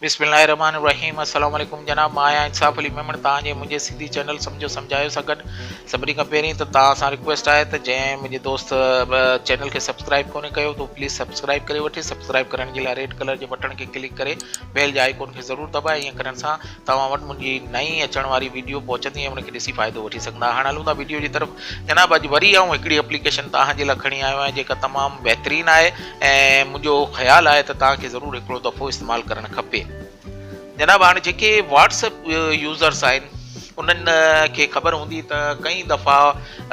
बिस्मिल्लाहिर्रहमानिर्रहीम अस्सलाम वालेकुम जनाब मां आहियां इंसाफ़ अली मेमण तव्हांजे मुंहिंजे सिंधी चैनल सम्झो सम्झायो सां गॾु सभिनी खां पहिरीं त तव्हां सां रिक्वेस्ट आहे त जंहिं मुंहिंजे दोस्त चैनल खे सब्सक्राइब कोन्हे कयो त प्लीज़ सब्सक्राइब करे वठे। सब्सक्राइब करण जे लाइ रेड कलर जे बटन खे क्लिक करे बेल जे आइकॉन खे ज़रूरु दॿाए। ईअं करण सां तव्हां वटि मुंहिंजी नई अचण वारी वीडियो पहुचंदी ऐं उनखे ॾिसी फ़ाइदो वठी सघंदा। हाणे हलूं था वीडियो जी तरफ़। जनाब अॼु वरी आऊं हिकिड़ी एप्लीकेशन तव्हांजे लाइ खणी आयो आहियां जेका तमामु बहितरीनु आहे ऐं मुंहिंजो ख़्यालु आहे त तव्हांखे ज़रूरु हिकिड़ो दफ़ो इस्तेमालु करणु खपे। जनाब हाणे जेके व्हाट्सएप यूज़र्स आहिनि उन्हनि खे ख़बर हूंदी त कई दफ़ा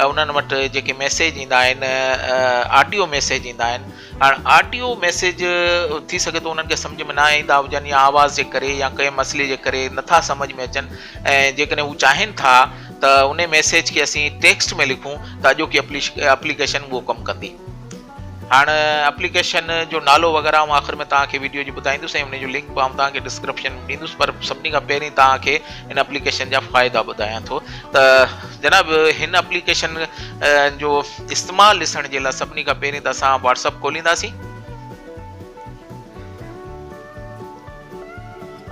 उन्हनि वटि जेके मैसेज ईंदा आहिनि ऑडियो मैसेज ईंदा आहिनि। हाणे ऑडियो मैसेज थी सघे थो उन्हनि खे सम्झ में न ईंदा हुजनि या आवाज़ जे करे या कंहिं मसइले जे करे नथा सम्झ में अचनि ऐं जेकॾहिं हू चाहिनि था त उन मैसेज खे असीं टेक्स्ट में लिखूं त अॼोकी एप्लीकेशन उहो कमु कंदी। हाणे एप्लीकेशन जो नालो वग़ैरह आउं आख़िर में तव्हांखे वीडियो जी ॿुधाईंदुसि ऐं उनजो लिंक आउं तव्हांखे डिस्क्रिप्शन में ॾींदुसि, पर सभिनी खां पहिरीं तव्हांखे हिन एप्लीकेशन जा फ़ाइदा ॿुधायां थो। त जनाब हिन एप्लीकेशन जो इस्तेमालु ॾिसण जे लाइ सभिनी खां पहिरीं त असां व्हाट्सएप खोलींदासीं।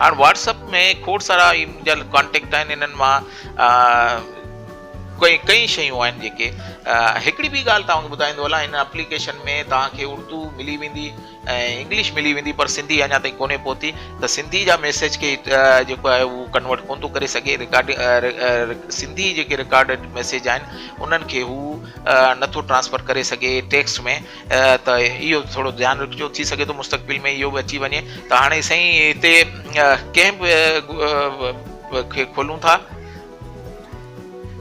हाणे व्हाट्सएप में खोड़ सारा मुंहिंजा कॉन्टेक्ट आहिनि। इन्हनि मां कई शयूं आहिनि जेके हिकिड़ी ॿी ॻाल्हि तव्हांखे ॿुधाईंदो हलां। हिन एप्लीकेशन में तव्हांखे उर्दू मिली वेंदी ऐं इंग्लिश मिली वेंदी, पर सिंधी अञा ताईं कोन्हे पहुती। त सिंधी जा मैसेज खे जेको आहे उहो कन्वर्ट कोन थो करे सघे। सिंधी जेके रिकॉर्डेड मैसेज आहिनि उन्हनि खे हू नथो ट्रांसफर करे सघे टेक्स्ट में। त इहो थोरो ध्यानु रखिजो, थी सघे थो मुस्तक़बिल में इहो बि अची वञे। त हाणे साईं हिते कंहिं बि खे खोलूं था।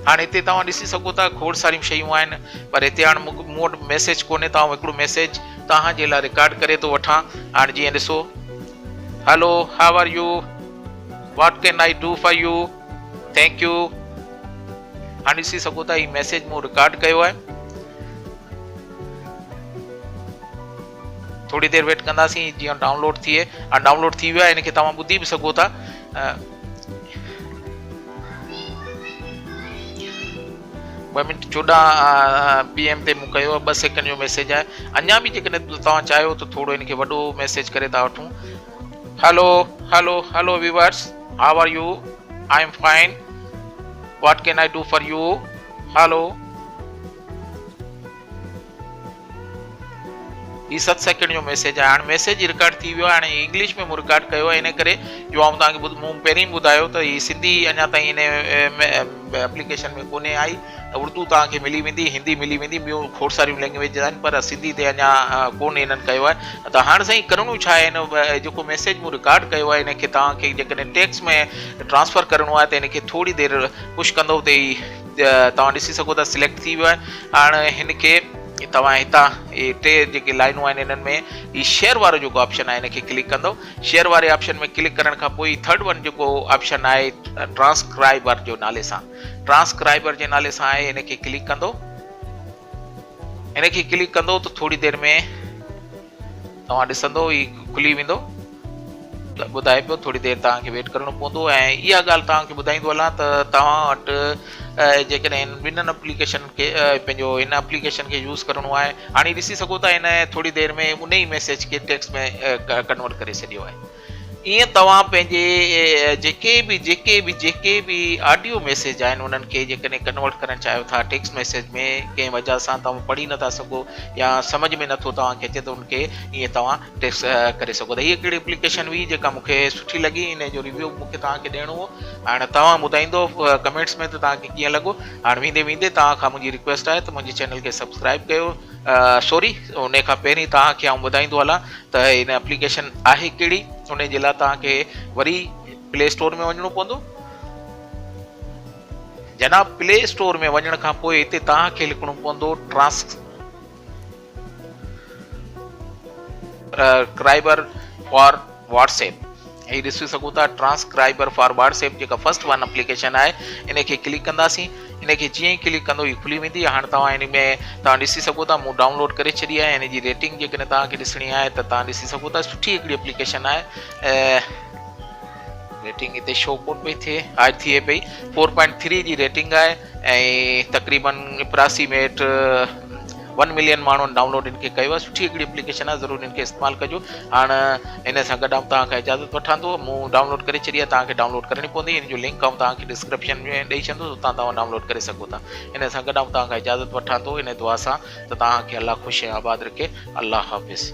हाणे हिते तव्हां ॾिसी सघो था खोड़ सारियूं शयूं आहिनि, पर हिते हाणे मूं वटि मैसेज कोन्हे त आउं हिकिड़ो मैसेज तव्हांजे लाइ रिकॉर्ड करे थो वठां। हाणे जीअं ॾिसो, hello how are you, what can I do for you, thank you. हाणे ॾिसी सघो था हीउ मैसेज मूं रिकॉर्ड कयो आहे। थोरी देरि वेट कंदासीं जीअं डाउनलोड थिए। हाणे डाउनलोड थी वियो आहे, हिनखे तव्हां ॿुधी बि सघो था। 2:14 PM ते मूं कयो आहे, 2 सेकंड जो मैसेज आहे। अञा बि जेकॾहिं तव्हां चाहियो त थोरो हिनखे वॾो मैसेज करे था वठूं। Hello hello hello viewers, how are you, I am fine, what can I do for you, hello. ही 7 सेकंड जो मैसेज आहे। हाणे मैसेज रिकॉर्ड थी वियो आहे। हाणे इंग्लिश में मूं रिकॉर्ड कयो आहे, इन करे जो आउं तव्हांखे मूं पहिरीं ॿुधायो त ही सिंधी अञा ताईं हिन एप्लीकेशन में कोन्हे आई। उर्दू तव्हांखे मिली वेंदी, हिंदी मिली वेंदी, ॿियूं खोड़ सारियूं लैंग्वेज आहिनि, पर सिंधी ते अञा कोन्हे हिननि कयो आहे। त हाणे साईं करिणो छा आहे, हिन जेको मैसेज मूं रिकॉर्ड कयो आहे हिनखे तव्हांखे जेकॾहिं टेक्स्ट में ट्रांसफर करिणो आहे त हिनखे थोरी देरि पुश कंदो त ही तव्हां ॾिसी सघो था सिलेक्ट थी वियो आहे। हाणे हिनखे तव्हां हितां इहे 3 जेके लाइनूं आहिनि इन्हनि में ही शेयर वारो जेको ऑप्शन आहे हिनखे क्लिक कंदो। शेयर वारे ऑप्शन में क्लिक करण खां पोइ थर्ड वन जेको ऑप्शन आहे ट्रांसक्राइबर जो नाले सां, ट्रांसक्राइबर जे नाले सां आहे, हिनखे क्लिक कंदो। हिनखे क्लिक कंदो त थोरी देरि में तव्हां ॾिसंदो ही खुली वेंदो। ॿुधाए पियो थोरी देरि तव्हांखे वेट करिणो पवंदो। ऐं इहा ॻाल्हि तव्हांखे ॿुधाईंदो हलां त तव्हां वटि जेकॾहिं ॿिन्हिनि एप्लीकेशन खे पंहिंजो हिन एप्लीकेशन खे यूज़ करिणो आहे। हाणे ॾिसी सघो था हिन थोरी देरि में उन ई मैसेज खे टेक्स्ट में कन्वर्ट करे छॾियो आहे। ईअं तव्हां पंहिंजे जेके बि ऑडियो मैसेज आहिनि उन्हनि खे जेकॾहिं कन्वर्ट करणु चाहियो था टेक्स्ट मैसेज में, कंहिं वजह सां तव्हां पढ़ी नथा सघो या सम्झ में नथो तव्हांखे अचे त उनखे ईअं तव्हां टेक्स्ट करे सघो था। हीअ हिकिड़ी एप्लीकेशन हुई जेका मूंखे सुठी लॻी, इन जो रिव्यू मूंखे तव्हांखे ॾियणो हो। हाणे तव्हां ॿुधाईंदो कमेंट्स में त तव्हांखे कीअं लॻो। हाणे वेंदे वेंदे तव्हां खां मुंहिंजी रिक्वेस्ट आहे त मुंहिंजे चैनल खे सब्सक्राइब कयो। सॉरी, उन खां पहिरीं तव्हांखे आउं ॿुधाईंदो हलां त हिन एप्लीकेशन आहे कहिड़ी। उन जे लाइ तव्हांखे वरी प्ले स्टोर में वञिणो पवंदो। जनाब प्ले स्टोर में वञण खां पोइ हिते तव्हांखे लिखणो पवंदो ट्रांसक्राइबर फॉर व्हाट्सएप। ही ॾिसी सघो था ट्रांसक्राइबर फॉर व्हाट्सएप जेका फर्स्ट वन एप्लीकेशन आहे, इनखे क्लिक कंदासीं। इनखे जीअं ई क्लिक कंदो ही खुली वेंदी। हाणे तव्हां हिन में तव्हां ॾिसी सघो था मूं डाउनलोड करे छॾी आहे। हिन जी रेटिंग जेकॾहिं तव्हांखे ॾिसणी आहे त तव्हां ॾिसी सघो था, सुठी हिकिड़ी एप्लीकेशन आहे। रेटिंग हिते शो कोन पई थिए, हाणे थिए पई। 4.3 जी रेटिंग आहे ऐं तक़रीबन 82 मिनट 1 मिलियन माण्हुनि डाउनलोड इनके कयो आहे। सुठी हिकिड़ी एप्लीकेशन आहे, ज़रूरु इनके इस्तेमालु कजो। हाणे इन सां गॾु तव्हांखे इजाज़त वठां थो। मूं डाउनलोड करे छॾी आहे, तव्हांखे डाउनलोड करणी पवंदी। इन जो लिंक तव्हांखे डिस्क्रिप्शन में ॾेई छॾंदुसि, उतां तव्हां डाउनलोड करे सघो था। इन सां गॾु तव्हांखां इजाज़त वठां थो इन दुआ सां त तव्हांखे अलाह ख़ुशि ऐं आबाद रखे। अलाह हाफ़िज़।